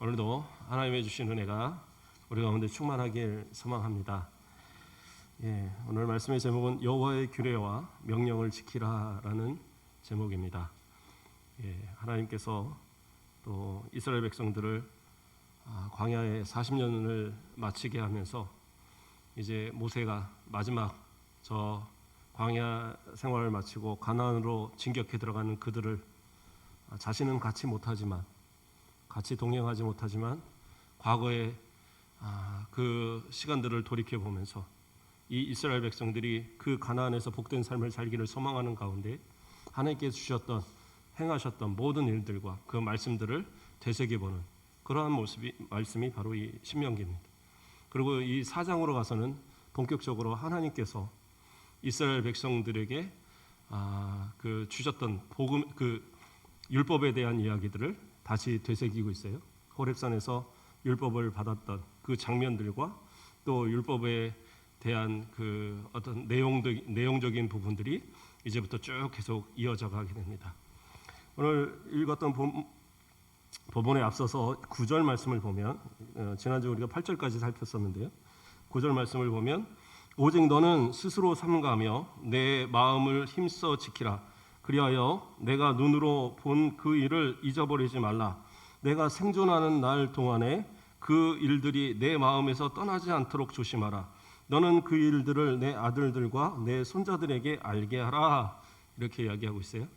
오늘도 하나님의 주신 은혜가 우리 가운데 충만하길 소망합니다. 오늘 말씀의 제목은 여호와의 규례와 명령을 지키라라는 제목입니다. 하나님께서 또 이스라엘 백성들을 광야에 40년을 마치게 하면서 이제 모세가 마지막 저 광야 생활을 마치고 가나안으로 진격해 들어가는 그들을 자신은 같이 동행하지 못하지만 과거의 그 시간들을 돌이켜 보면서 이 이스라엘 백성들이 그 가나안에서 복된 삶을 살기를 소망하는 가운데 하나님께서 주셨던 행하셨던 모든 일들과 그 말씀들을 되새겨보는 그러한 말씀이 바로 이 신명기입니다. 그리고 이 4장으로 가서는 본격적으로 하나님께서 이스라엘 백성들에게 그 주셨던 복음, 그 율법에 대한 이야기들을 다시 되새기고 있어요. 호렙산에서 율법을 받았던 그 장면들과 또 율법에 대한 그 어떤 내용적인 부분들이 이제부터 쭉 계속 이어져 가게 됩니다. 오늘 읽었던 본문에 앞서서 9절 말씀을 보면 지난주 우리가 8절까지 살폈었는데요. 9절 말씀을 보면 오직 너는 스스로 삼가며 내 마음을 힘써 지키라. 그리하여 내가 눈으로 본 그 일을 잊어버리지 말라. 내가 생존하는 날 동안에 그 일들이 내 마음에서 떠나지 않도록 조심하라. 너는 그 일들을 내 아들들과 내 손자들에게 알게 하라. 이렇게 이야기하고 있어요.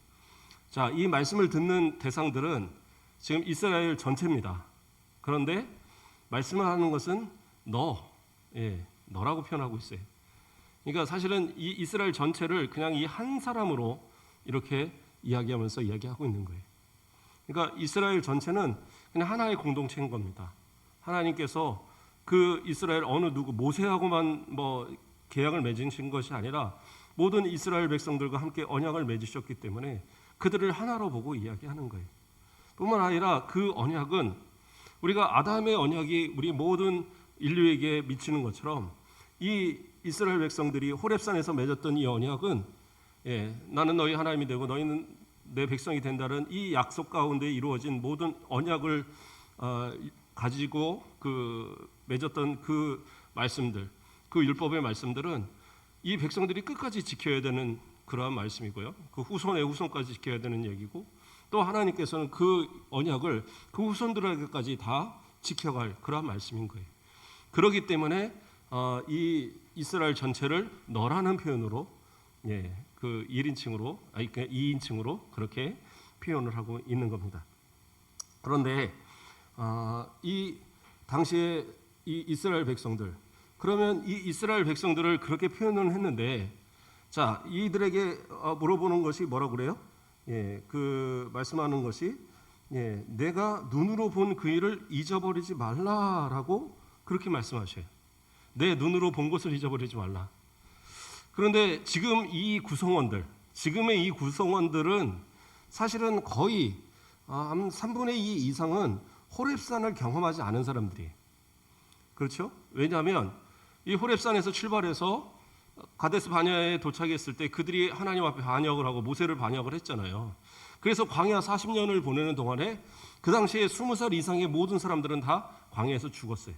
자, 이 말씀을 듣는 대상들은 지금 이스라엘 전체입니다. 그런데 말씀을 하는 것은 너라고 표현하고 있어요. 그러니까 사실은 이 이스라엘 전체를 그냥 이 한 사람으로 이렇게 이야기하면서 이야기하고 있는 거예요. 그러니까 이스라엘 전체는 그냥 하나의 공동체인 겁니다. 하나님께서 그 이스라엘 어느 누구 모세하고만 계약을 맺으신 것이 아니라 모든 이스라엘 백성들과 함께 언약을 맺으셨기 때문에 그들을 하나로 보고 이야기하는 거예요. 뿐만 아니라 그 언약은 우리가 아담의 언약이 우리 모든 인류에게 미치는 것처럼 이 이스라엘 백성들이 호렙산에서 맺었던 이 언약은 나는 너희 하나님이 되고 너희는 내 백성이 된다는 이 약속 가운데 이루어진 모든 언약을 가지고 그 맺었던 그 말씀들, 그 율법의 말씀들은 이 백성들이 끝까지 지켜야 되는 그러한 말씀이고요. 그 후손의 후손까지 지켜야 되는 얘기고 또 하나님께서는 그 언약을 그 후손들에게까지 다 지켜갈 그러한 말씀인 거예요. 그렇기 때문에 이 이스라엘 전체를 너라는 표현으로 그 1인칭으로 그러니까 2인칭으로 그렇게 표현을 하고 있는 겁니다. 그런데 이 당시에 이 이스라엘 백성들 그러면 이 이스라엘 백성들을 그렇게 표현을 했는데 자 이들에게 물어보는 것이 뭐라고 그래요? 그 말씀하는 것이 내가 눈으로 본 그 일을 잊어버리지 말라라고 그렇게 말씀하셔요. 내 눈으로 본 것을 잊어버리지 말라. 그런데 지금의 이 구성원들은 사실은 거의 한 3분의 2 이상은 호렙산을 경험하지 않은 사람들이에요. 그렇죠? 왜냐하면 이 호렙산에서 출발해서 가데스 바네아에 도착했을 때 그들이 하나님 앞에 반역을 하고 모세를 반역을 했잖아요. 그래서 광야 40년을 보내는 동안에 그 당시에 20살 이상의 모든 사람들은 다 광야에서 죽었어요.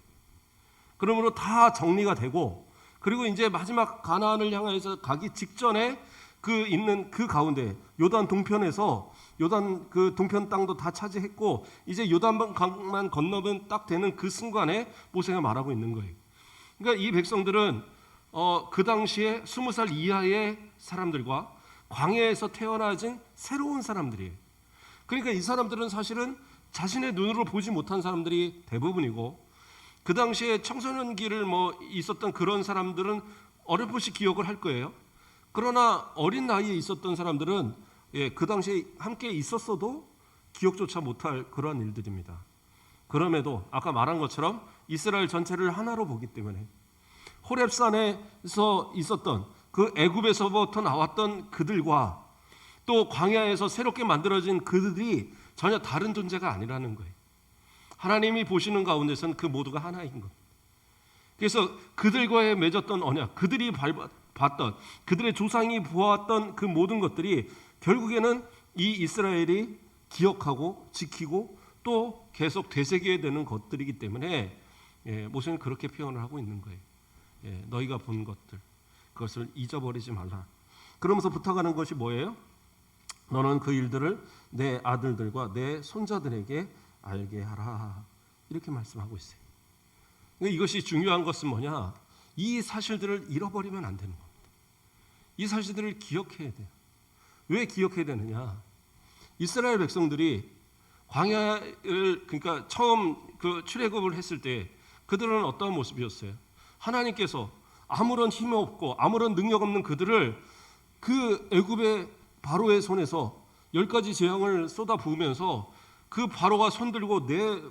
그러므로 다 정리가 되고 그리고 이제 마지막 가나안을 향해서 가기 직전에 그 있는 그 가운데 요단 동편에서 요단 그 동편 땅도 다 차지했고 이제 요단 강만 건너면 딱 되는 그 순간에 모세가 말하고 있는 거예요. 그러니까 이 백성들은 그 당시에 20살 이하의 사람들과 광야에서 태어나진 새로운 사람들이에요. 그러니까 이 사람들은 사실은 자신의 눈으로 보지 못한 사람들이 대부분이고 그 당시에 청소년기를 있었던 그런 사람들은 어렴풋이 기억을 할 거예요. 그러나 어린 나이에 있었던 사람들은 그 당시에 함께 있었어도 기억조차 못할 그런 일들입니다. 그럼에도 아까 말한 것처럼 이스라엘 전체를 하나로 보기 때문에 호렙산에서 있었던 그 애굽에서부터 나왔던 그들과 또 광야에서 새롭게 만들어진 그들이 전혀 다른 존재가 아니라는 거예요. 하나님이 보시는 가운데서는 그 모두가 하나인 것. 그래서 그들과의 맺었던 언약, 그들이 봤던, 그들의 조상이 보았던 그 모든 것들이 결국에는 이 이스라엘이 기억하고 지키고 또 계속 되새겨야 되는 것들이기 때문에 모세는 그렇게 표현을 하고 있는 거예요. 너희가 본 것들 그것을 잊어버리지 말라. 그러면서 부탁하는 것이 뭐예요? 너는 그 일들을 내 아들들과 내 손자들에게 알게 하라. 이렇게 말씀하고 있어요. 이것이 중요한 것은 뭐냐? 이 사실들을 잃어버리면 안 되는 겁니다. 이 사실들을 기억해야 돼요. 왜 기억해야 되느냐? 이스라엘 백성들이 광야를 그러니까 처음 그 출애굽을 했을 때 그들은 어떤 모습이었어요? 하나님께서 아무런 힘 없고 아무런 능력 없는 그들을 그 애굽의 바로의 손에서 10가지 재앙을 쏟아 부으면서 그 바로가 손들고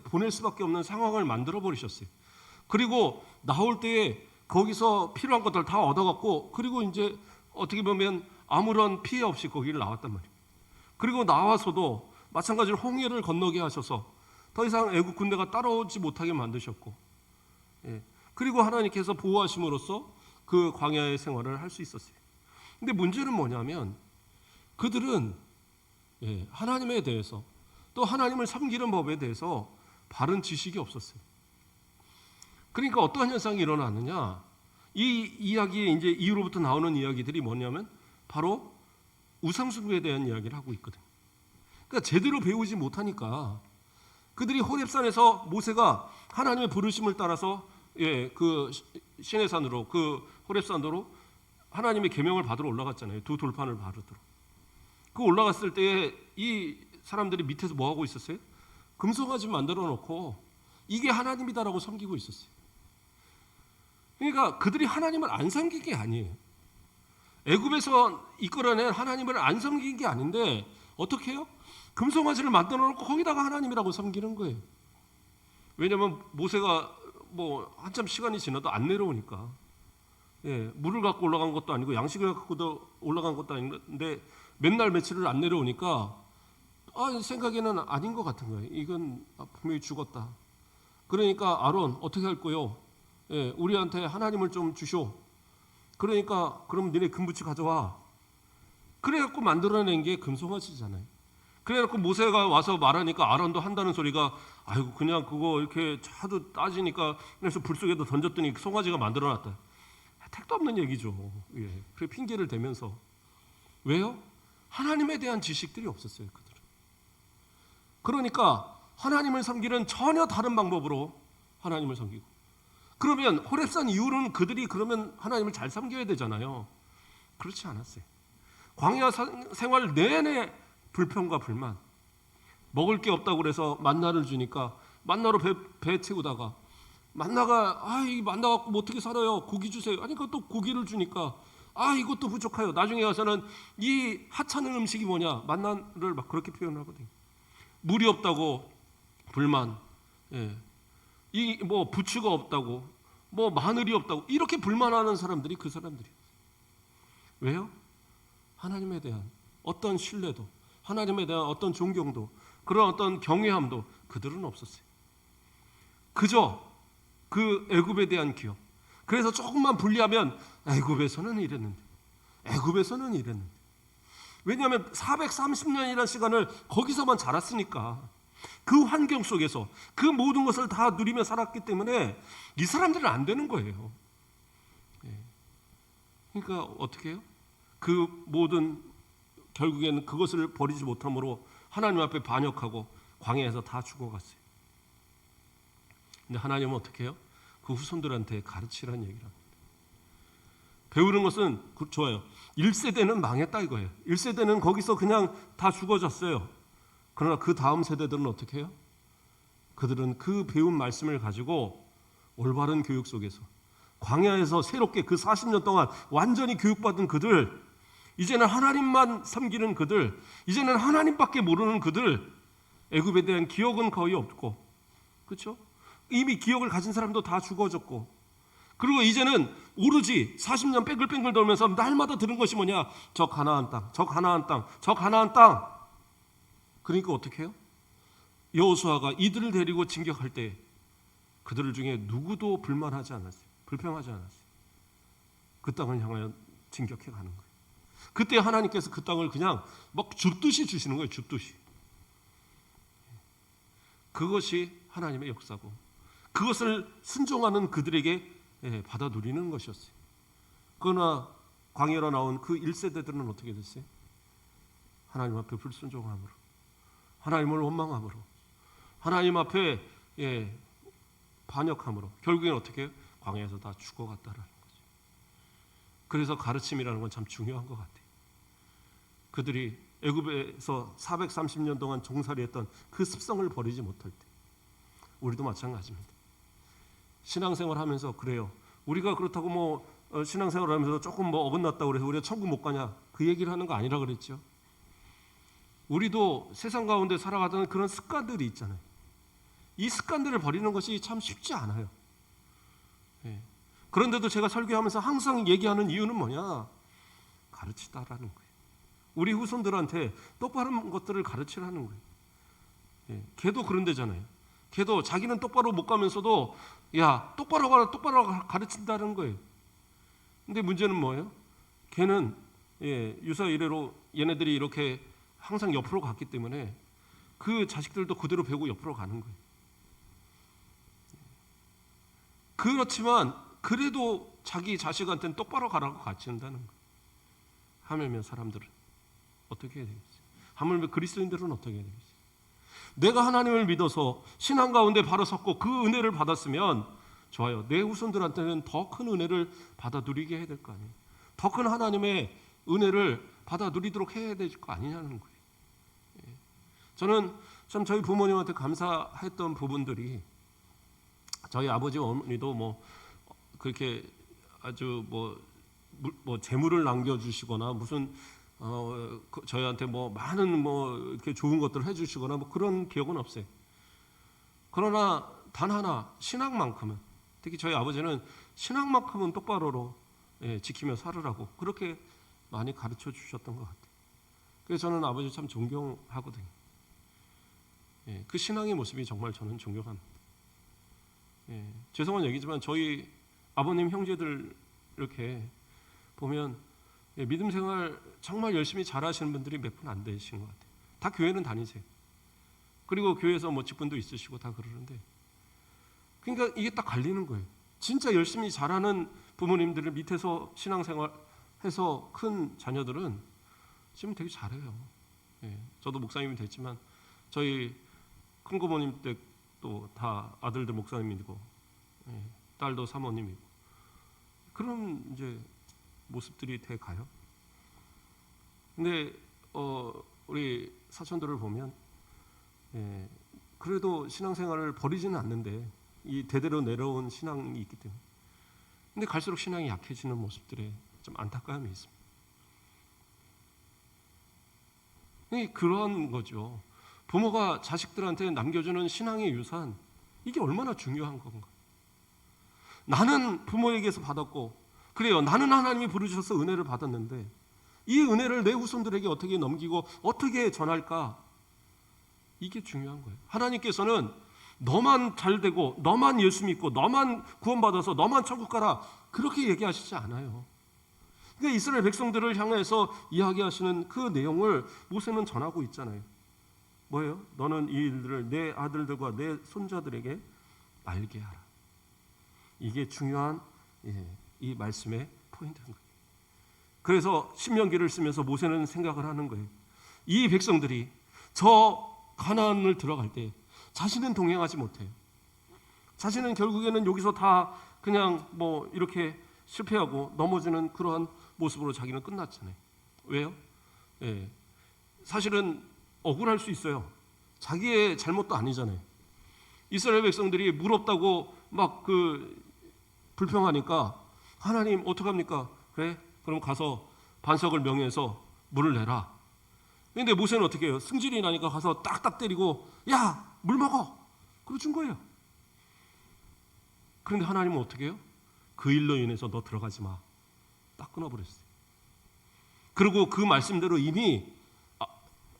보낼 수밖에 없는 상황을 만들어 버리셨어요. 그리고 나올 때에 거기서 필요한 것들 다 얻어갖고 그리고 이제 어떻게 보면 아무런 피해 없이 거기를 나왔단 말이에요. 그리고 나와서도 마찬가지로 홍해를 건너게 하셔서 더 이상 애국 군대가 따라오지 못하게 만드셨고, 그리고 하나님께서 보호하심으로써 그 광야의 생활을 할 수 있었어요. 근데 문제는 뭐냐면 그들은 하나님에 대해서 또 하나님을 섬기는 법에 대해서 바른 지식이 없었어요. 그러니까 어떠한 현상이 일어나느냐? 이 이야기의 이제 이후로부터 나오는 이야기들이 뭐냐면 바로 우상숭배에 대한 이야기를 하고 있거든요. 그러니까 제대로 배우지 못하니까 그들이 호렙산에서 모세가 하나님의 부르심을 따라서 그 시내산으로 그 호렙산으로 하나님의 계명을 받으러 올라갔잖아요. 두 돌판을 바르도록. 그 올라갔을 때에 이 사람들이 밑에서 뭐 하고 있었어요? 금송아지 만들어 놓고 이게 하나님이다라고 섬기고 있었어요. 그러니까 그들이 하나님을 안 섬긴 게 아니에요. 애굽에서 이끌어낸 하나님을 안 섬긴 게 아닌데 어떻게 해요? 금송아지를 만들어 놓고 거기다가 하나님이라고 섬기는 거예요. 왜냐하면 모세가 뭐 한참 시간이 지나도 안 내려오니까 물을 갖고 올라간 것도 아니고 양식을 갖고도 올라간 것도 아닌데 맨날 며칠을 안 내려오니까 생각에는 아닌 것 같은 거예요. 이건 분명히 죽었다. 그러니까 아론 어떻게 할 거요? 우리한테 하나님을 좀 주쇼. 그러니까 그럼 니네 금붙이 가져와. 그래갖고 만들어낸 게 금송아지잖아요. 그래갖고 모세가 와서 말하니까 아론도 한다는 소리가 아이고 그냥 그거 이렇게 하도 따지니까 그래서 불 속에도 던졌더니 송아지가 만들어놨다. 택도 없는 얘기죠. 그래 핑계를 대면서 왜요? 하나님에 대한 지식들이 없었어요. 그들은. 그러니까 하나님을 섬기는 전혀 다른 방법으로 하나님을 섬기고 그러면 호렙산 이후로는 그들이 그러면 하나님을 잘 섬겨야 되잖아요. 그렇지 않았어요. 광야 생활 내내 불평과 불만, 먹을 게 없다고 그래서 만나를 주니까 만나로 배 채우다가 만나가 이 만나 갖고 뭐 어떻게 살아요? 고기 주세요. 아니 또 고기를 주니까 이것도 부족해요. 나중에 가서는 이 하찮은 음식이 뭐냐? 만나를 막 그렇게 표현을 하거든요. 물이 없다고 불만, 이 뭐 부추가 없다고, 뭐 마늘이 없다고 이렇게 불만하는 사람들이 그 사람들이에요. 왜요? 하나님에 대한 어떤 신뢰도, 하나님에 대한 어떤 존경도, 그런 어떤 경외함도 그들은 없었어요. 그저 그 애굽에 대한 기억. 그래서 조금만 분리하면 애굽에서는 이랬는데, 애굽에서는 이랬는데. 왜냐하면 430년이라는 시간을 거기서만 자랐으니까. 그 환경 속에서 그 모든 것을 다 누리며 살았기 때문에 이 사람들은 안 되는 거예요. 그러니까 어떻게 해요? 그 모든 결국에는 그것을 버리지 못함으로 하나님 앞에 반역하고 광야에서 다 죽어갔어요. 근데 하나님은 어떻게 해요? 그 후손들한테 가르치라는 얘기를 합니다. 배우는 것은 좋아요. 1세대는 망했다 이거예요. 1세대는 거기서 그냥 다 죽어졌어요. 그러나 그 다음 세대들은 어떻게 해요? 그들은 그 배운 말씀을 가지고 올바른 교육 속에서 광야에서 새롭게 그 40년 동안 완전히 교육받은 그들, 이제는 하나님만 섬기는 그들, 이제는 하나님밖에 모르는 그들, 애굽에 대한 기억은 거의 없고, 그렇죠? 이미 기억을 가진 사람도 다 죽어졌고, 그리고 이제는 오로지 40년 뺑글뺑글 돌면서 날마다 들은 것이 뭐냐? 저 가나안 땅, 저 가나안 땅, 저 가나안 땅. 그러니까 어떻게 해요? 여호수아가 이들을 데리고 진격할 때 그들 중에 누구도 불만하지 않았어요. 불평하지 않았어요. 그 땅을 향하여 진격해 가는 거예요. 그때 하나님께서 그 땅을 그냥 막 줍듯이 주시는 거예요. 줍듯이. 그것이 하나님의 역사고 그것을 순종하는 그들에게 받아 누리는 것이었어요. 그러나 광야로 나온 그 1세대들은 어떻게 됐어요? 하나님 앞에 불순종함으로, 하나님을 원망함으로, 하나님 앞에 반역함으로 결국엔 어떻게 해요? 광야에서 다 죽어갔다라는 거죠. 그래서 가르침이라는 건 참 중요한 것 같아요. 그들이 애굽에서 430년 동안 종살이했던 그 습성을 버리지 못할 때 우리도 마찬가지입니다. 신앙생활하면서 그래요. 우리가 그렇다고 뭐 신앙생활하면서 조금 뭐 어긋났다고 그래서 우리가 천국 못 가냐 그 얘기를 하는 거 아니라 그랬죠. 우리도 세상 가운데 살아가던 그런 습관들이 있잖아요. 이 습관들을 버리는 것이 참 쉽지 않아요. 그런데도 제가 설교하면서 항상 얘기하는 이유는 뭐냐? 가르치다라는 거예요. 우리 후손들한테 똑바른 것들을 가르치라는 거예요. 걔도 그런 데잖아요. 걔도 자기는 똑바로 못 가면서도 야 똑바로 가라 똑바로 가르친다는 거예요. 근데 문제는 뭐예요? 걔는 유사 이래로 얘네들이 이렇게 항상 옆으로 갔기 때문에 그 자식들도 그대로 배우고 옆으로 가는 거예요. 그렇지만 그래도 자기 자식한테는 똑바로 가라고 가르친다는 거예요. 하물며 사람들은 어떻게 해야 되겠어요? 하물며 그리스도인들은 어떻게 해야 되겠어요? 내가 하나님을 믿어서 신앙 가운데 바로 섰고 그 은혜를 받았으면 좋아요. 내 후손들한테는 더 큰 은혜를 받아 누리게 해야 될 거 아니에요. 더 큰 하나님의 은혜를 받아 누리도록 해야 될 거 아니냐는 거예요. 저는 참 저희 부모님한테 감사했던 부분들이 저희 아버지 어머니도 뭐 그렇게 아주 뭐 재물을 남겨주시거나 무슨 저희한테 뭐 많은 뭐 이렇게 좋은 것들을 해주시거나 뭐 그런 기억은 없어요. 그러나 단 하나 신앙만큼은 특히 저희 아버지는 신앙만큼은 똑바로로 지키며 살으라고 그렇게 많이 가르쳐 주셨던 것 같아요. 그래서 저는 아버지 참 존경하거든요. 그 신앙의 모습이 정말 저는 존경합니다. 죄송한 얘기지만 저희 아버님 형제들 이렇게 보면 믿음 생활 정말 열심히 잘하시는 분들이 몇 분 안 되신 것 같아요. 다 교회는 다니세요. 그리고 교회에서 뭐 직분도 있으시고 다 그러는데 그러니까 이게 딱 갈리는 거예요. 진짜 열심히 잘하는 부모님들을 밑에서 신앙생활해서 큰 자녀들은 지금 되게 잘해요. 저도 목사님이 됐지만 저희 큰 고모님 댁도 다 아들들 목사님이고 딸도 사모님이고 그런 이제 모습들이 돼 가요. 근데 우리 사촌들을 보면 그래도 신앙생활을 버리지는 않는데 이 대대로 내려온 신앙이 있기 때문에 근데 갈수록 신앙이 약해지는 모습들에 좀 안타까움이 있습니다. 그러한 거죠. 부모가 자식들한테 남겨주는 신앙의 유산 이게 얼마나 중요한 건가. 나는 부모에게서 받았고 그래요. 나는 하나님이 부르셔서 은혜를 받았는데 이 은혜를 내 후손들에게 어떻게 넘기고 어떻게 전할까? 이게 중요한 거예요. 하나님께서는 너만 잘되고 너만 예수 믿고 너만 구원받아서 너만 천국 가라 그렇게 얘기하시지 않아요. 그러니까 이스라엘 백성들을 향해서 이야기하시는 그 내용을 모세는 전하고 있잖아요. 뭐예요? 너는 이 일들을 내 아들들과 내 손자들에게 알게 하라. 이게 중요한 이 말씀의 포인트인 거예요. 그래서 신명기를 쓰면서 모세는 생각을 하는 거예요. 이 백성들이 저 가나안을 들어갈 때 자신은 동행하지 못해요. 자신은 결국에는 여기서 다 그냥 뭐 이렇게 실패하고 넘어지는 그러한 모습으로 자기는 끝났잖아요. 왜요? 사실은 억울할 수 있어요. 자기의 잘못도 아니잖아요. 이스라엘 백성들이 물 없다고 막 불평하니까 하나님 어떡합니까? 그래? 그럼 가서 반석을 명해서 물을 내라. 근데 모세는 어떻게 해요? 승질이 나니까 가서 딱딱 때리고 야! 물 먹어! 그러 준 거예요. 그런데 하나님은 어떻게 해요? 그 일로 인해서 너 들어가지 마. 딱 끊어버렸어요. 그리고 그 말씀대로 이미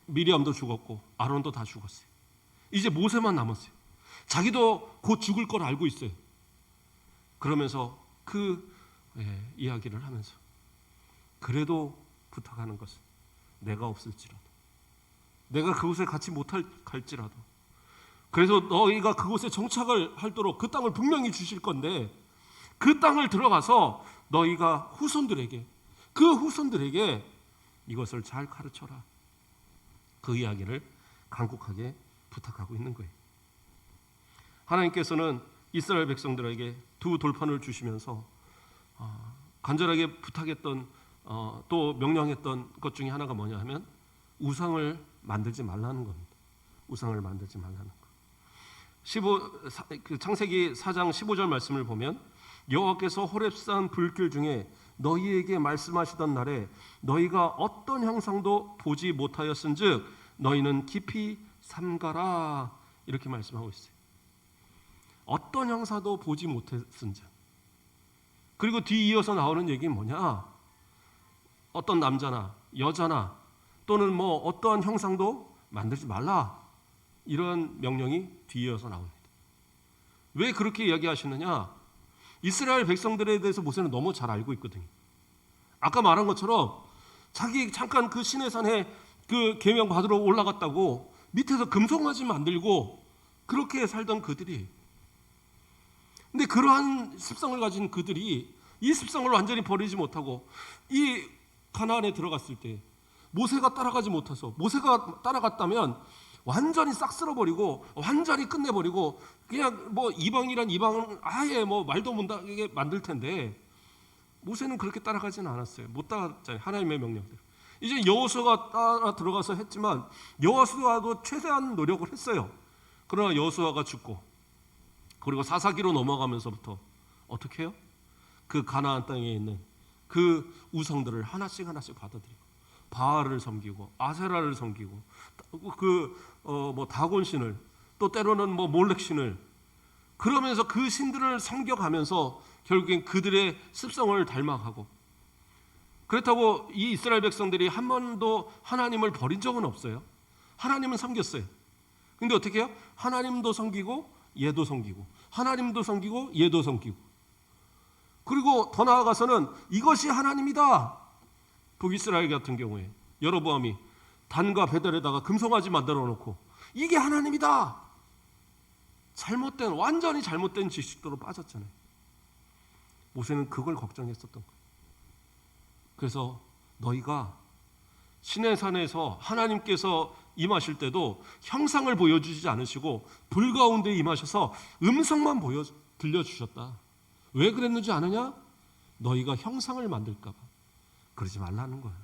미리암도 죽었고 아론도 다 죽었어요. 이제 모세만 남았어요. 자기도 곧 죽을 걸 알고 있어요. 그러면서 이야기를 하면서 그래도 부탁하는 것은 내가 없을지라도 내가 그곳에 같이 못할지라도 그래서 너희가 그곳에 정착을 하도록 그 땅을 분명히 주실 건데 그 땅을 들어가서 너희가 그 후손들에게 이것을 잘 가르쳐라. 그 이야기를 간곡하게 부탁하고 있는 거예요. 하나님께서는 이스라엘 백성들에게 두 돌판을 주시면서 간절하게 부탁했던 또 명령했던 것 중에 하나가 뭐냐 하면 우상을 만들지 말라는 겁니다. 우상을 만들지 말라는 것. 창세기 4장 15절 말씀을 보면 여호와께서 호렙산 불길 중에 너희에게 말씀하시던 날에 너희가 어떤 형상도 보지 못하였은즉 너희는 깊이 삼가라 이렇게 말씀하고 있어요. 어떤 형사도 보지 못했은즉. 그리고 뒤이어서 나오는 얘기는 뭐냐? 어떤 남자나 여자나 또는 뭐 어떠한 형상도 만들지 말라 이런 명령이 뒤이어서 나옵니다. 왜 그렇게 이야기하시느냐? 이스라엘 백성들에 대해서 모세는 너무 잘 알고 있거든요. 아까 말한 것처럼 자기 잠깐 그 시내산에 그 계명 받으러 올라갔다고 밑에서 금송아지 만들고 그렇게 살던 그들이, 근데 그러한 습성을 가진 그들이 이 습성을 완전히 버리지 못하고 이 가나안에 들어갔을 때 모세가 따라가지 못해서, 모세가 따라갔다면 완전히 싹 쓸어버리고 완전히 끝내버리고 그냥 뭐 이방이란 이방은 아예 뭐 말도 못하게 만들 텐데 모세는 그렇게 따라가지는 않았어요. 못 따라갔잖아요. 하나님의 명령대로. 이제 여호수아가 따라 들어가서 했지만 여호수아도 최대한 노력을 했어요. 그러나 여호수아가 죽고 그리고 사사기로 넘어가면서부터 어떻게 해요? 그 가나안 땅에 있는 그 우상들을 하나씩 받아들이고 바알을 섬기고 아세라를 섬기고 뭐 다곤 신을, 또 때로는 뭐 몰렉 신을, 그러면서 그 신들을 섬겨가면서 결국엔 그들의 습성을 닮아가고, 그렇다고 이 이스라엘 백성들이 한 번도 하나님을 버린 적은 없어요. 하나님은 섬겼어요. 근데 어떻게 해요? 하나님도 섬기고 얘도 섬기고 하나님도 섬기고 얘도 섬기고, 그리고 더 나아가서는 이것이 하나님이다. 북이스라엘 같은 경우에 여로보암이 단과 베델에다가 금송아지 만들어 놓고 이게 하나님이다. 완전히 잘못된 지식도로 빠졌잖아요. 모세는 그걸 걱정했었던 거예요. 그래서 너희가 시내산에서 하나님께서 임하실 때도 형상을 보여주지 않으시고 불 가운데 임하셔서 음성만 들려주셨다. 왜 그랬는지 아느냐? 너희가 형상을 만들까 봐. 그러지 말라는 거예요.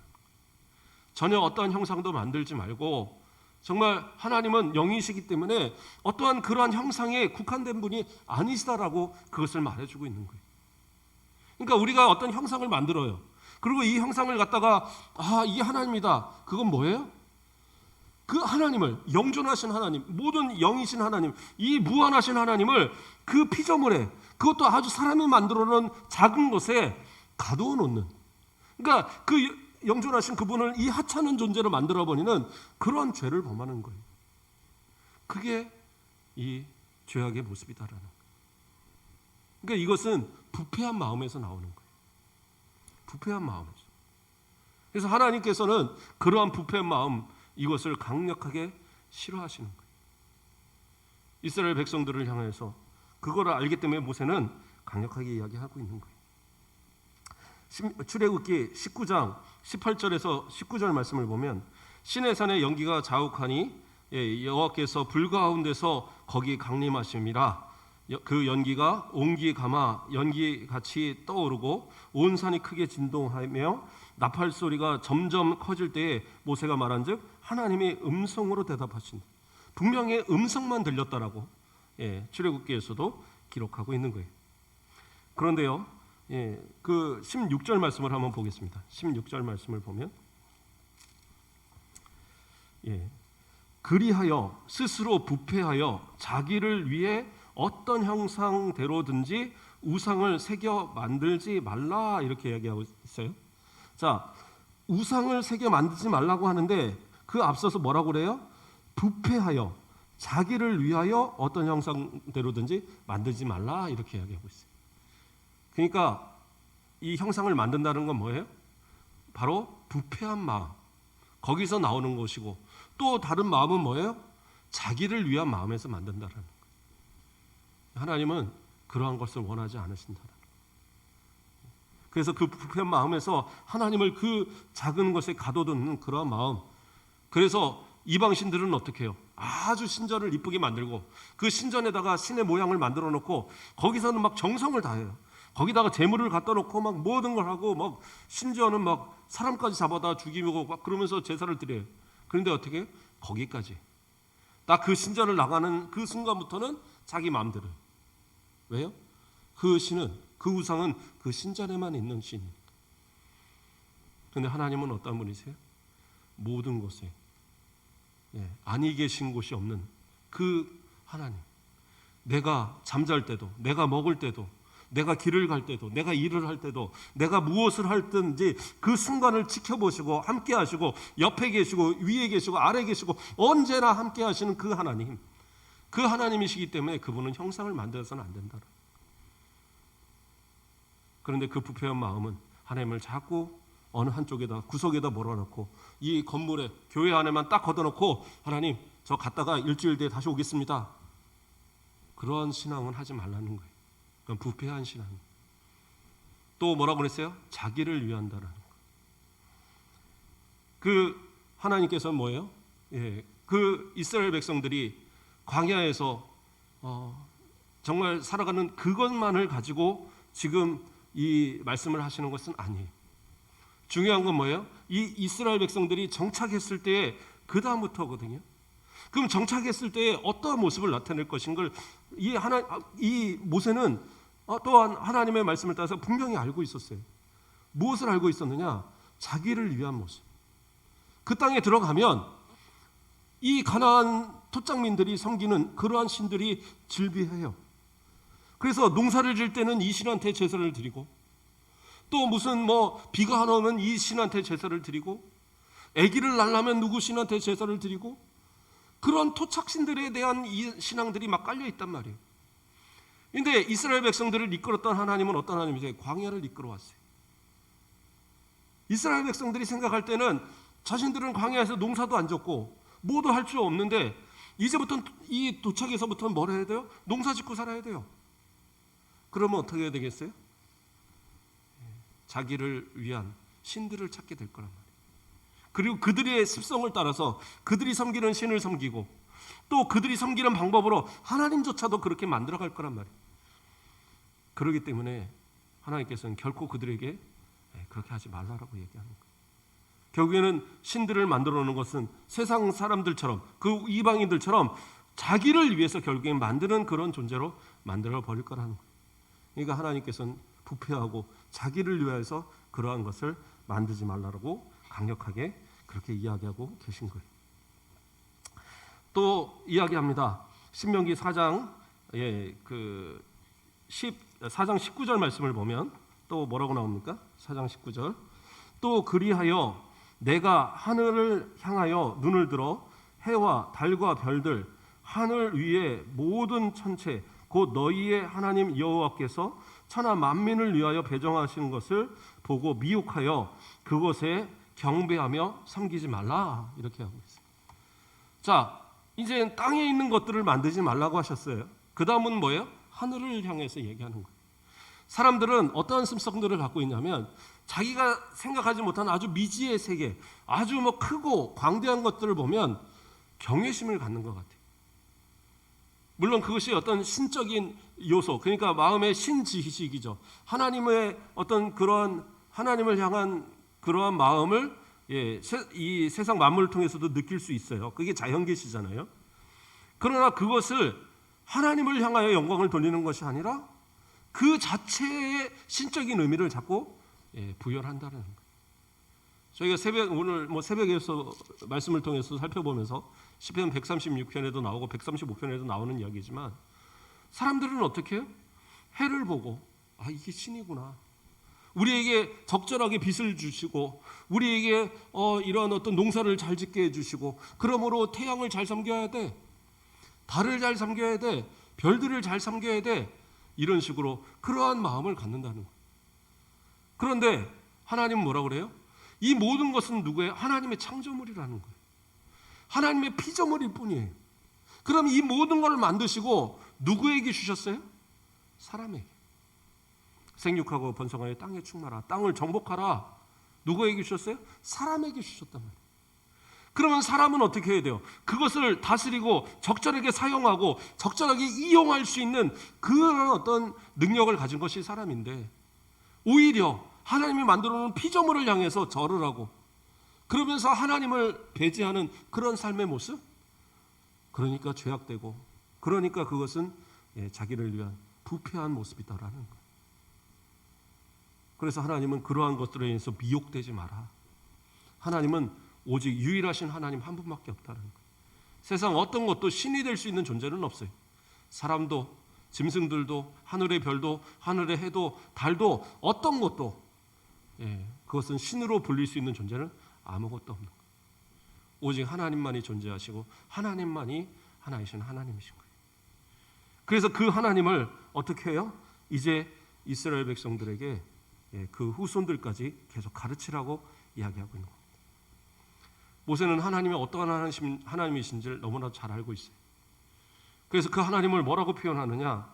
전혀 어떠한 형상도 만들지 말고, 정말 하나님은 영이시기 때문에 어떠한 그러한 형상에 국한된 분이 아니시다라고 그것을 말해주고 있는 거예요. 그러니까 우리가 어떤 형상을 만들어요. 그리고 이 형상을 갖다가 이게 하나님이다. 그건 뭐예요? 그 하나님을, 영존하신 하나님, 모든 영이신 하나님, 이 무한하신 하나님을 그 피조물에, 그것도 아주 사람이 만들어 놓은 작은 것에 가두어 놓는, 그러니까 그 영존하신 그분을 이 하찮은 존재로 만들어버리는 그런 죄를 범하는 거예요. 그게 이 죄악의 모습이다라는 거예요. 그러니까 이것은 부패한 마음에서 나오는 거예요. 부패한 마음에서. 그래서 하나님께서는 그러한 부패한 마음, 이것을 강력하게 싫어하시는 거예요. 이스라엘 백성들을 향해서 그거를 알기 때문에 모세는 강력하게 이야기하고 있는 거예요. 출애굽기 19장 18절에서 19절 말씀을 보면 시내산의 연기가 자욱하니 여호와께서 불 가운데서 거기 강림하심이라. 그 연기가 온기 감아 연기같이 떠오르고 온 산이 크게 진동하며 나팔 소리가 점점 커질 때에 모세가 말한즉 하나님이 음성으로 대답하신다. 분명히 음성만 들렸다라고 출애굽기에서도 기록하고 있는 거예요. 그런데요, 그 16절 말씀을 한번 보겠습니다. 16절 말씀을 보면 그리하여 스스로 부패하여 자기를 위해 어떤 형상대로든지 우상을 새겨 만들지 말라 이렇게 이야기하고 있어요. 자, 우상을 새겨 만들지 말라고 하는데 그 앞서서 뭐라고 그래요? 부패하여 자기를 위하여 어떤 형상대로든지 만들지 말라 이렇게 이야기하고 있어요. 그러니까 이 형상을 만든다는 건 뭐예요? 바로 부패한 마음, 거기서 나오는 것이고, 또 다른 마음은 뭐예요? 자기를 위한 마음에서 만든다라는 거예요. 하나님은 그러한 것을 원하지 않으신다라는 거예요. 그래서 그 부패한 마음에서 하나님을 그 작은 것에 가둬두는 그러한 마음, 그래서 이방신들은 어떻게 해요? 아주 신전을 이쁘게 만들고 그 신전에다가 신의 모양을 만들어 놓고 거기서는 막 정성을 다해요. 거기다가 재물을 갖다 놓고 막 모든 걸 하고 막 심지어는 막 사람까지 잡아다 죽이고 막 그러면서 제사를 드려요. 그런데 어떻게 해요? 거기까지 딱 그 신전을 나가는 그 순간부터는 자기 마음대로. 왜요? 그 신은, 그 우상은 그 신전에만 있는 신이니까. 그런데 하나님은 어떤 분이세요? 모든 곳에 아니 계신 곳이 없는 그 하나님. 내가 잠잘 때도, 내가 먹을 때도, 내가 길을 갈 때도, 내가 일을 할 때도, 내가 무엇을 할든지 그 순간을 지켜보시고 함께 하시고 옆에 계시고 위에 계시고 아래 계시고 언제나 함께 하시는 그 하나님, 그 하나님이시기 때문에 그분은 형상을 만들어서는 안 된다. 그런데 그 부패한 마음은 하나님을 자꾸 어느 한쪽에다 구석에다 몰아넣고 이 건물에 교회 안에만 딱 걷어놓고 하나님 저 갔다가 일주일 뒤에 다시 오겠습니다. 그러한 신앙은 하지 말라는 거예요. 그건 부패한 신앙. 또 뭐라고 그랬어요? 자기를 위한다라는 거. 그 하나님께서는 뭐예요? 그 이스라엘 백성들이 광야에서 정말 살아가는 그것만을 가지고 지금 이 말씀을 하시는 것은 아니에요. 중요한 건 뭐예요? 이 이스라엘 백성들이 정착했을 때에 그 다음부터거든요. 그럼 정착했을 때에 어떠한 모습을 나타낼 것인 걸 이 모세는 또한 하나님의 말씀을 따라서 분명히 알고 있었어요. 무엇을 알고 있었느냐? 자기를 위한 모습. 그 땅에 들어가면 이 가나안 토착민들이 섬기는 그러한 신들이 즐비해요. 그래서 농사를 질 때는 이 신한테 제사를 드리고 또 무슨 비가 하나 오면 이 신한테 제사를 드리고 아기를 낳으면 누구 신한테 제사를 드리고 그런 토착신들에 대한 이 신앙들이 막 깔려 있단 말이에요. 그런데 이스라엘 백성들을 이끌었던 하나님은 어떤 하나님이세요? 광야를 이끌어왔어요. 이스라엘 백성들이 생각할 때는 자신들은 광야에서 농사도 안 짓고 뭐도 할 줄 없는데 이제부터 이 도착에서부터는 뭘 해야 돼요? 농사 짓고 살아야 돼요. 그러면 어떻게 해야 되겠어요? 자기를 위한 신들을 찾게 될 거란 말이에요. 그리고 그들의 습성을 따라서 그들이 섬기는 신을 섬기고 또 그들이 섬기는 방법으로 하나님조차도 그렇게 만들어갈 거란 말이에요. 그렇기 때문에 하나님께서는 결코 그들에게 그렇게 하지 말라라고 얘기하는 거예요. 결국에는 신들을 만들어 놓는 것은 세상 사람들처럼 그 이방인들처럼 자기를 위해서 결국엔 만드는 그런 존재로 만들어 버릴 거라는 거예요. 그러니까 하나님께서는 부패하고 자기를 위해서 그러한 것을 만들지 말라고 강력하게 그렇게 이야기하고 계신 거예요. 또 이야기합니다. 신명기 4장 4장 19절 말씀을 보면 또 뭐라고 나옵니까? 4장 19절. 또 그리하여 내가 하늘을 향하여 눈을 들어 해와 달과 별들 하늘 위의 모든 천체 곧 너희의 하나님 여호와께서 천하 만민을 위하여 배정하시는 것을 보고 미혹하여 그것에 경배하며 섬기지 말라 이렇게 하고 있습니다. 자, 이제 땅에 있는 것들을 만들지 말라고 하셨어요. 그 다음은 뭐예요? 하늘을 향해서 얘기하는 거예요. 사람들은 어떠한 습성들을 갖고 있냐면 자기가 생각하지 못한 아주 미지의 세계, 아주 크고 광대한 것들을 보면 경외심을 갖는 것 같아요. 물론 그것이 어떤 신적인 요소, 그러니까 마음의 신지식이죠. 하나님의 어떤 그러한 하나님을 향한 그러한 마음을 이 세상 만물을 통해서도 느낄 수 있어요. 그게 자연계시잖아요. 그러나 그것을 하나님을 향하여 영광을 돌리는 것이 아니라 그 자체의 신적인 의미를 자꾸 부여한다는 거예요. 저희가 오늘 새벽에서 말씀을 통해서 살펴보면서 시편 136편에도 나오고 135편에도 나오는 이야기지만 사람들은 어떻게 해요? 해를 보고 이게 신이구나. 우리에게 적절하게 빛을 주시고 우리에게 이러한 어떤 농사를 잘 짓게 해주시고 그러므로 태양을 잘 섬겨야 돼. 달을 잘 섬겨야 돼. 별들을 잘 섬겨야 돼. 이런 식으로 그러한 마음을 갖는다는 거예요. 그런데 하나님은 뭐라고 그래요? 이 모든 것은 누구예요? 하나님의 창조물이라는 거예요. 하나님의 피조물일 뿐이에요. 그럼 이 모든 걸 만드시고 누구에게 주셨어요? 사람에게. 생육하고 번성하여 땅에 충만하라. 땅을 정복하라. 누구에게 주셨어요? 사람에게 주셨단 말이에요. 그러면 사람은 어떻게 해야 돼요? 그것을 다스리고 적절하게 사용하고 적절하게 이용할 수 있는 그런 어떤 능력을 가진 것이 사람인데, 오히려 하나님이 만들어 놓은 피조물을 향해서 절을 하고 그러면서 하나님을 배제하는 그런 삶의 모습, 그러니까 죄악되고, 그러니까 그것은 자기를 위한 부패한 모습이다라는 거예요. 그래서 하나님은 그러한 것들에 의해서 미혹되지 마라. 하나님은 오직 유일하신 하나님 한 분밖에 없다는 거예요. 세상 어떤 것도 신이 될 수 있는 존재는 없어요. 사람도, 짐승들도, 하늘의 별도, 하늘의 해도, 달도, 어떤 것도 그것은 신으로 불릴 수 있는 존재는 아무것도 없는 거예요. 오직 하나님만이 존재하시고 하나님만이 하나이신 하나님이신 거예요. 그래서 그 하나님을 어떻게 해요? 이제 이스라엘 백성들에게 그 후손들까지 계속 가르치라고 이야기하고 있는 겁니다. 모세는 하나님이 어떠한 하나님이신지를 너무나 잘 알고 있어요. 그래서 그 하나님을 뭐라고 표현하느냐?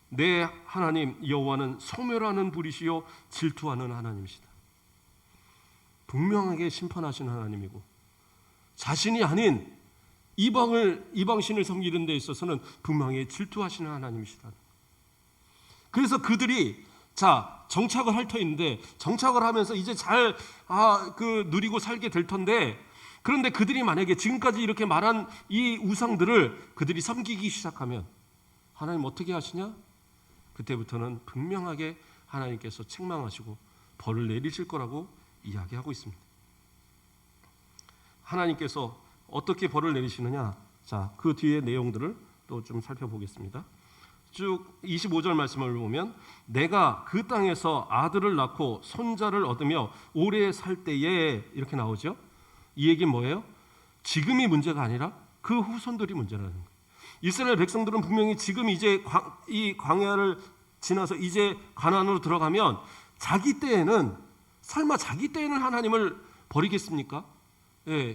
내 하나님 여호와는 소멸하는 불이시요 질투하는 하나님이시다. 분명하게 심판하시는 하나님이고, 자신이 아닌 이방신을 섬기는 데 있어서는 분명히 질투하시는 하나님이시다. 그래서 그들이 정착을 할 터인데, 정착을 하면서 이제 잘 누리고 살게 될 텐데, 그런데 그들이 만약에 지금까지 이렇게 말한 이 우상들을 그들이 섬기기 시작하면 하나님 어떻게 하시냐? 그때부터는 분명하게 하나님께서 책망하시고 벌을 내리실 거라고 이야기하고 있습니다. 하나님께서 어떻게 벌을 내리시느냐? 그 뒤에 내용들을 또 좀 살펴보겠습니다. 쭉 25절 말씀을 보면, 내가 그 땅에서 아들을 낳고 손자를 얻으며 오래 살 때에, 이렇게 나오죠. 이 얘기는 뭐예요? 지금이 문제가 아니라 그 후손들이 문제라는 거예요. 이스라엘 백성들은 분명히 지금 이제 이 광야를 지나서 이제 가나안으로 들어가면 자기 때에는, 설마 자기 때에는 하나님을 버리겠습니까?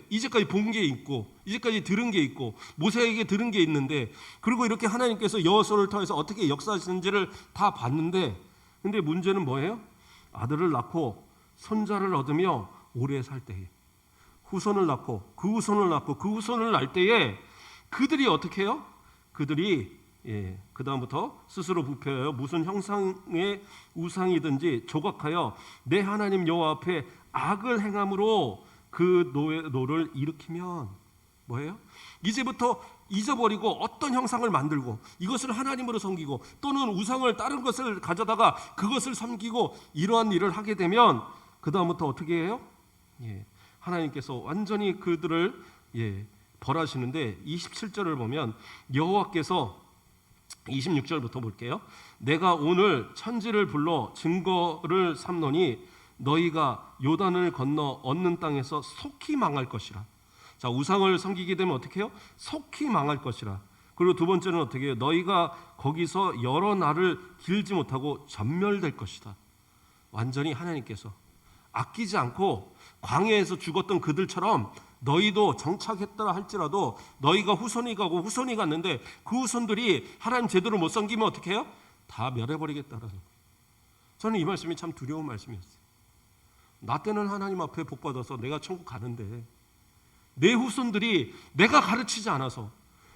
이제까지 본 게 있고, 이제까지 들은 게 있고, 모세에게 들은 게 있는데, 그리고 이렇게 하나님께서 여호수아를 통해서 어떻게 역사하시는지를 다 봤는데, 근데 문제는 뭐예요? 아들을 낳고 손자를 얻으며 오래 살 때에, 후손을 낳고 그 후손을 낳고 그 후손을 낳을 때에 그들이 어떻게 해요? 그들이 그 다음부터 스스로 부패하여 무슨 형상의 우상이든지 조각하여 내 하나님 여호와 앞에 악을 행함으로 그 노를 일으키면, 뭐예요? 이제부터 잊어버리고 어떤 형상을 만들고 이것을 하나님으로 섬기고, 또는 우상을, 다른 것을 가져다가 그것을 섬기고, 이러한 일을 하게 되면 그 다음부터 어떻게 해요? 하나님께서 완전히 그들을 벌하시는데, 27절을 보면 여호와께서, 26절부터 볼게요. 내가 오늘 천지를 불러 증거를 삼노니 너희가 요단을 건너 얻는 땅에서 속히 망할 것이라. 우상을 섬기게 되면 어떻게 해요? 속히 망할 것이라. 그리고 두 번째는 어떻게 해요? 너희가 거기서 여러 날을 길지 못하고 전멸될 것이다. 완전히 하나님께서 아끼지 않고 광야에서 죽었던 그들처럼 너희도 정착했더라 할지라도 너희가 후손이 가고 후손이 갔는데 그 후손들이 하나님 제대로 못 섬기면 어떻게 해요? 다 멸해버리겠다라는 거예요. 저는 이 말씀이 참 두려운 말씀이었어요. 나 때는 하나님 앞에 복 받아서 내가 천국 가는데, 내 후손들이 내가 가르치지 않아서,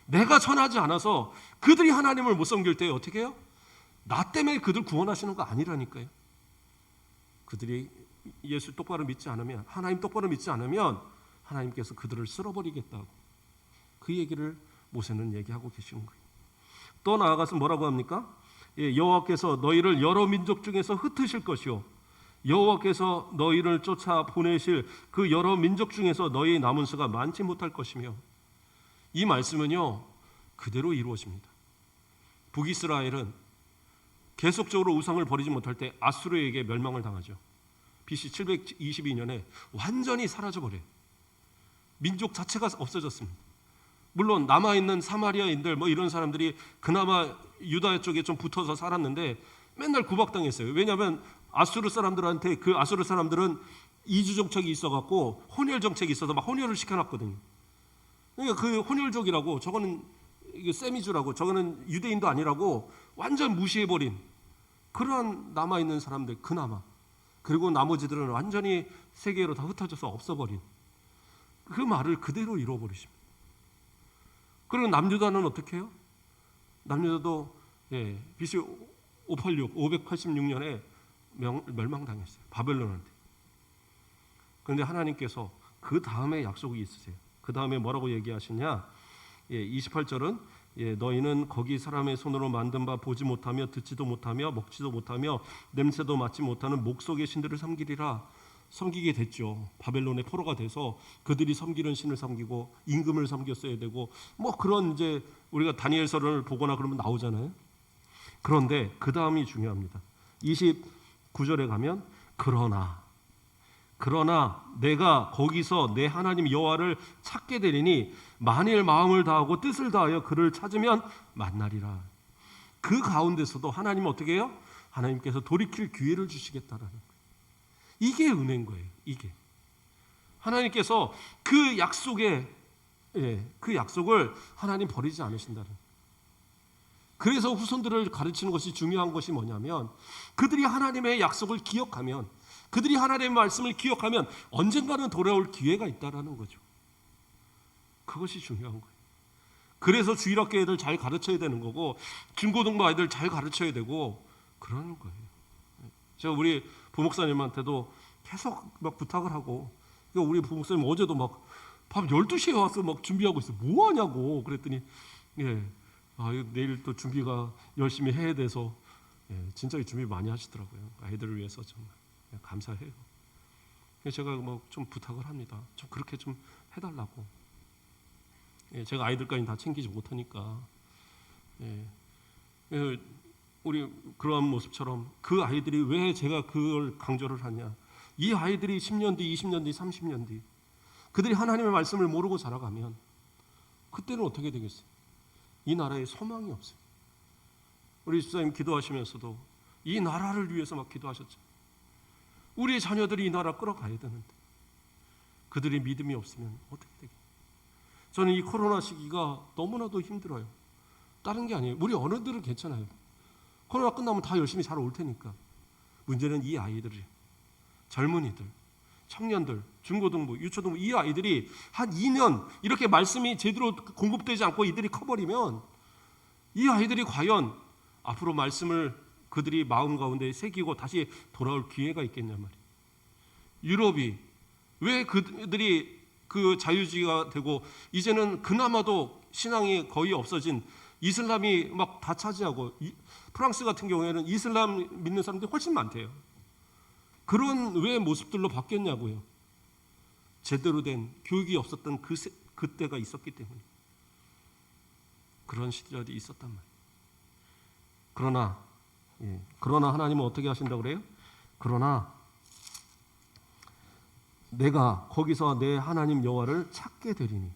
내가 전하지 않아서 그들이 하나님을 못 섬길 때 어떻게 해요? 나 때문에 그들 구원하시는 거 아니라니까요. 그들이 예수 똑바로 믿지 않으면, 하나님 똑바로 믿지 않으면 하나님께서 그들을 쓸어버리겠다고, 그 얘기를 모세는 얘기하고 계시는 거예요. 또 나아가서 뭐라고 합니까? 여호와께서 너희를 여러 민족 중에서 흩으실 것이요, 여호와께서 너희를 쫓아 보내실 그 여러 민족 중에서 너희 남은 수가 많지 못할 것이며, 이 말씀은요 그대로 이루어집니다. 북이스라엘은 계속적으로 우상을 버리지 못할 때 아수르에게 멸망을 당하죠. BC 722년에 완전히 사라져버려요. 민족 자체가 없어졌습니다. 물론 남아있는 사마리아인들 이런 사람들이 그나마 유다 쪽에 좀 붙어서 살았는데 맨날 구박당했어요. 왜냐하면 아수르 사람들한테, 그 아수르 사람들은 이주 정책이 있어갖고 혼혈 정책이 있어서 막 혼혈을 시켜놨거든요. 그러니까 그 혼혈족이라고, 저거는 이게 세미주라고, 저거는 유대인도 아니라고 완전 무시해버린 그러한 남아있는 사람들, 그나마. 그리고 나머지들은 완전히 세계로 다 흩어져서 없어버린 그 말을 그대로 이루어버리십니다. 그리고 남유다는 어떻게 해요? 남유다도 BC 586년에 멸망당했어요. 바벨론한테. 그런데 하나님께서 그 다음에 약속이 있으세요. 그 다음에 뭐라고 얘기하시냐? 28절은 너희는 거기 사람의 손으로 만든 바 보지 못하며 듣지도 못하며 먹지도 못하며 냄새도 맡지 못하는 목석의 신들을 섬기리라. 섬기게 됐죠. 바벨론의 포로가 돼서 그들이 섬기는 신을 섬기고 임금을 섬겼어야 되고 뭐 그런, 이제 우리가 다니엘서를 보거나 그러면 나오잖아요. 그런데 그 다음이 중요합니다. 29절에 가면 그러나 내가 거기서 내 하나님 여호와를 찾게 되리니 만일 마음을 다하고 뜻을 다하여 그를 찾으면 만나리라. 그 가운데서도 하나님은 어떻게 해요? 하나님께서 돌이킬 기회를 주시겠다라는 거예요. 이게 은혜인 거예요. 이게 하나님께서 그 약속을 하나님 버리지 않으신다는 거예요. 그래서 후손들을 가르치는 것이 중요한 것이 뭐냐면, 그들이 하나님의 약속을 기억하면, 그들이 하나님의 말씀을 기억하면 언젠가는 돌아올 기회가 있다라는 거죠. 그것이 중요한 거예요. 그래서 주일학교 애들 잘 가르쳐야 되는 거고, 중고등부 아이들 잘 가르쳐야 되고 그러는 거예요. 제가 우리 부목사님한테도 계속 막 부탁을 하고, 우리 부목사님 어제도 막 밤 12시에 와서 막 준비하고 있어요. 뭐 하냐고 그랬더니 내일 또 준비가 열심히 해야 돼서 진짜 준비 많이 하시더라고요. 아이들을 위해서 정말 감사해요. 제가 뭐 좀 부탁을 합니다. 좀 그렇게 좀 해달라고. 제가 아이들까지 다 챙기지 못하니까. 우리 그러한 모습처럼 그 아이들이 왜 제가 그걸 강조를 하냐? 이 아이들이 10년 뒤, 20년 뒤, 30년 뒤 그들이 하나님의 말씀을 모르고 자라가면 그때는 어떻게 되겠어요? 이 나라에 소망이 없어요. 우리 집사님 기도하시면서도 이 나라를 위해서 막 기도하셨죠. 우리의 자녀들이 이 나라 끌어가야 되는데 그들의 믿음이 없으면 어떻게 되겠어요? 저는 이 코로나 시기가 너무나도 힘들어요. 다른 게 아니에요. 우리 어른들은 괜찮아요. 코로나 끝나면 다 열심히 잘 올 테니까. 문제는 이 아이들이, 젊은이들, 청년들, 중고등부, 유초등부, 이 아이들이 한 2년 이렇게 말씀이 제대로 공급되지 않고 이들이 커버리면 이 아이들이 과연 앞으로 말씀을 그들이 마음 가운데 새기고 다시 돌아올 기회가 있겠냐 말이에요. 유럽이 왜 그들이 그 자유주의가 되고 이제는 그나마도 신앙이 거의 없어진 이슬람이 막 다 차지하고, 프랑스 같은 경우에는 이슬람 믿는 사람들이 훨씬 많대요. 그런 왜 모습들로 바뀌었냐고요. 제대로 된 교육이 없었던 그때가 있었기 때문에 그런 시절이 있었단 말이에요. 그러나 하나님은 어떻게 하신다고 그래요? 그러나 내가 거기서 내 하나님 여호와를 찾게 되리니,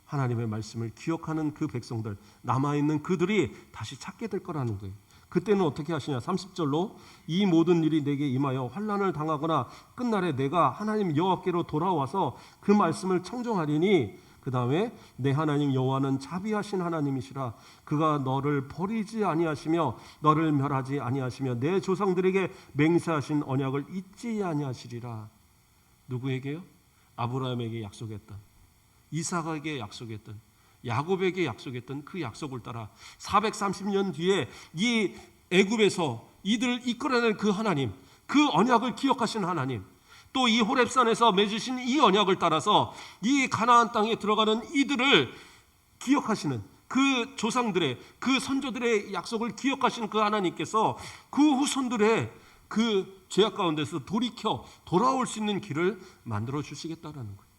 하나님의 말씀을 기억하는 그 백성들, 남아있는 그들이 다시 찾게 될 거라는 거예요. 그때는 어떻게 하시냐? 30절로 이 모든 일이 내게 임하여 환난을 당하거나 끝날에 내가 하나님 여호와께로 돌아와서 그 말씀을 청정하리니, 그 다음에 내 하나님 여호와는 자비하신 하나님이시라. 그가 너를 버리지 아니하시며 너를 멸하지 아니하시며 내 조상들에게 맹세하신 언약을 잊지 아니하시리라. 누구에게요? 아브라함에게 약속했던, 이삭에게 약속했던, 야곱에게 약속했던 그 약속을 따라 430년 뒤에 이 애굽에서 이들을 이끌어낸 그 하나님, 그 언약을 기억하신 하나님, 또 이 호렙산에서 맺으신 이 언약을 따라서 이 가나안 땅에 들어가는 이들을 기억하시는 그 조상들의, 그 선조들의 약속을 기억하시는 그 하나님께서 그 후손들의 그 죄악 가운데서 돌이켜 돌아올 수 있는 길을 만들어 주시겠다라는 거예요.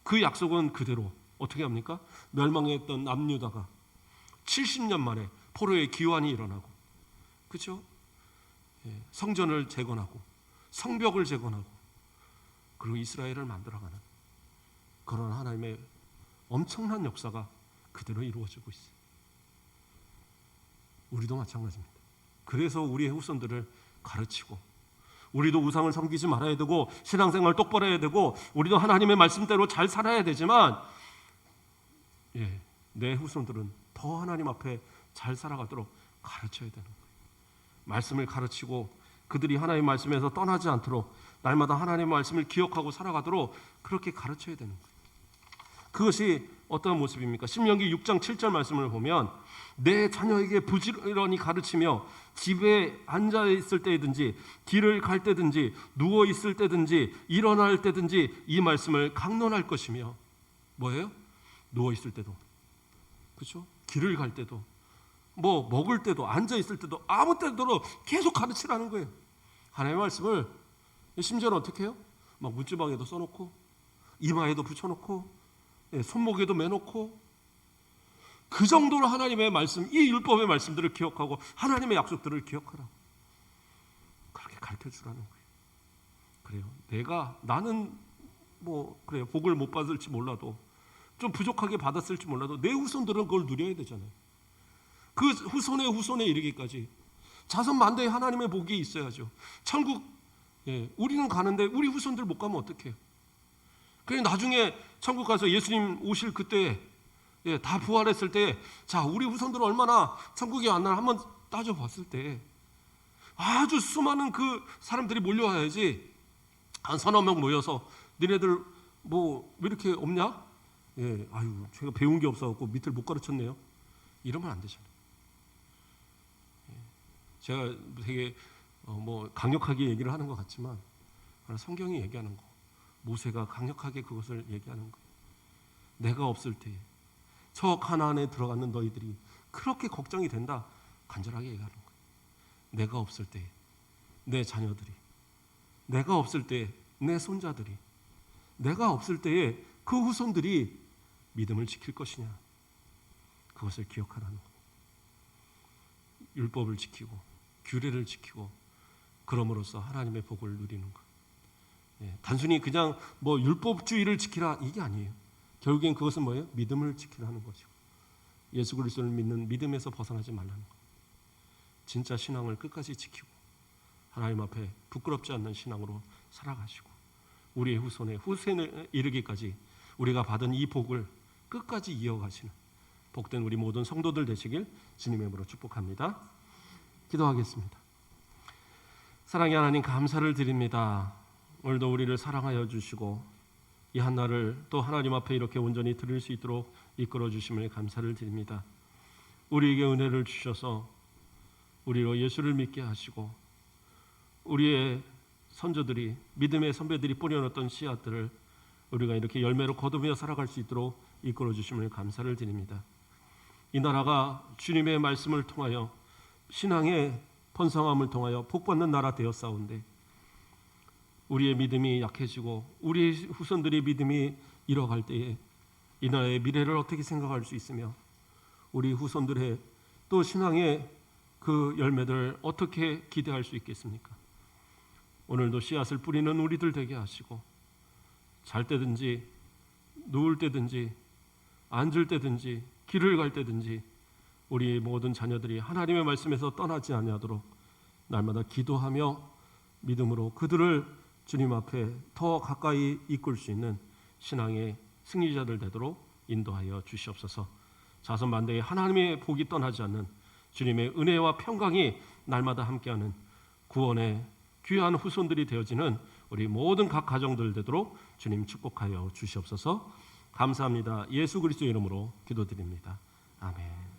그 약속은 그대로 어떻게 합니까? 멸망했던 남유다가 70년 만에 포로의 기환이 일어나고, 그렇죠? 성전을 재건하고 성벽을 재건하고 그리고 이스라엘을 만들어가는 그런 하나님의 엄청난 역사가 그대로 이루어지고 있어요. 우리도 마찬가지입니다. 그래서 우리의 후손들을 가르치고, 우리도 우상을 섬기지 말아야 되고 신앙생활 똑바로 해야 되고 우리도 하나님의 말씀대로 잘 살아야 되지만 내 후손들은 더 하나님 앞에 잘 살아가도록 가르쳐야 되는 거예요. 말씀을 가르치고 그들이 하나님의 말씀에서 떠나지 않도록 날마다 하나님의 말씀을 기억하고 살아가도록 그렇게 가르쳐야 되는 거예요. 그것이 어떤 모습입니까? 신명기 6장 7절 말씀을 보면 내 자녀에게 부지런히 가르치며 집에 앉아 있을 때든지 길을 갈 때든지 누워 있을 때든지 일어날 때든지 이 말씀을 강론할 것이며 뭐예요? 누워 있을 때도 그렇죠? 길을 갈 때도 뭐 먹을 때도 앉아 있을 때도 아무 때도 계속 가르치라는 거예요. 하나님의 말씀을 심지어는 어떻게 해요? 막 문지방에도 써놓고 이마에도 붙여놓고 손목에도 매놓고 그 정도로 하나님의 말씀, 이 율법의 말씀들을 기억하고 하나님의 약속들을 기억하라. 그렇게 가르쳐 주라는 거예요. 그래요. 나는 뭐 그래요. 복을 못 받을지 몰라도 좀 부족하게 받았을지 몰라도 내 후손들은 그걸 누려야 되잖아요. 그 후손의 후손에 이르기까지 자손 만대에 하나님의 복이 있어야죠. 천국 우리는 가는데 우리 후손들 못 가면 어떡해요? 그래 나중에 천국 가서 예수님 오실 그때 다 부활했을 때 자 우리 후손들 얼마나 천국에 왔나 한번 따져봤을 때 아주 수많은 그 사람들이 몰려와야지. 한 서너 명 모여서 니네들 뭐 왜 이렇게 없냐? 아유 제가 배운 게 없어갖고 밑을 못 가르쳤네요. 이러면 안 되잖아요. 제가 되게 뭐 강력하게 얘기를 하는 것 같지만 성경이 얘기하는 거 모세가 강력하게 그것을 얘기하는 거예요. 내가 없을 때에 저 가나안에 들어가는 너희들이 그렇게 걱정이 된다 간절하게 얘기하는 거예요. 내가 없을 때에 내 자녀들이 내가 없을 때에 내 손자들이 내가 없을 때에 그 후손들이 믿음을 지킬 것이냐 그것을 기억하라는 거예요. 율법을 지키고 규례를 지키고 그럼으로써 하나님의 복을 누리는 것. 단순히 그냥 뭐 율법주의를 지키라 이게 아니에요. 결국엔 그것은 뭐예요? 믿음을 지키라는 것이고 예수 그리스도를 믿는 믿음에서 벗어나지 말라는 것. 진짜 신앙을 끝까지 지키고 하나님 앞에 부끄럽지 않는 신앙으로 살아가시고 우리의 후손에 이르기까지 우리가 받은 이 복을 끝까지 이어가시는 복된 우리 모든 성도들 되시길 주님의 이름으로 축복합니다. 기도하겠습니다. 사랑의 하나님 감사를 드립니다. 오늘도 우리를 사랑하여 주시고 이 한날을 또 하나님 앞에 이렇게 온전히 드릴 수 있도록 이끌어 주심을 감사를 드립니다. 우리에게 은혜를 주셔서 우리로 예수를 믿게 하시고 우리의 선조들이 믿음의 선배들이 뿌려놓았던 씨앗들을 우리가 이렇게 열매로 거두며 살아갈 수 있도록 이끌어 주심을 감사를 드립니다. 이 나라가 주님의 말씀을 통하여 신앙의 번성함을 통하여 복받는 나라 되었사온데 우리의 믿음이 약해지고 우리 후손들의 믿음이 잃어갈 때에 이 나라의 미래를 어떻게 생각할 수 있으며 우리 후손들의 또 신앙의 그 열매들을 어떻게 기대할 수 있겠습니까? 오늘도 씨앗을 뿌리는 우리들 되게 하시고 잘 때든지 누울 때든지 앉을 때든지 길을 갈 때든지 우리 모든 자녀들이 하나님의 말씀에서 떠나지 아니하도록 날마다 기도하며 믿음으로 그들을 주님 앞에 더 가까이 이끌 수 있는 신앙의 승리자들 되도록 인도하여 주시옵소서. 자손 만대에 하나님의 복이 떠나지 않는 주님의 은혜와 평강이 날마다 함께하는 구원의 귀한 후손들이 되어지는 우리 모든 각 가정들 되도록 주님 축복하여 주시옵소서. 감사합니다. 예수 그리스도의 이름으로 기도드립니다. 아멘.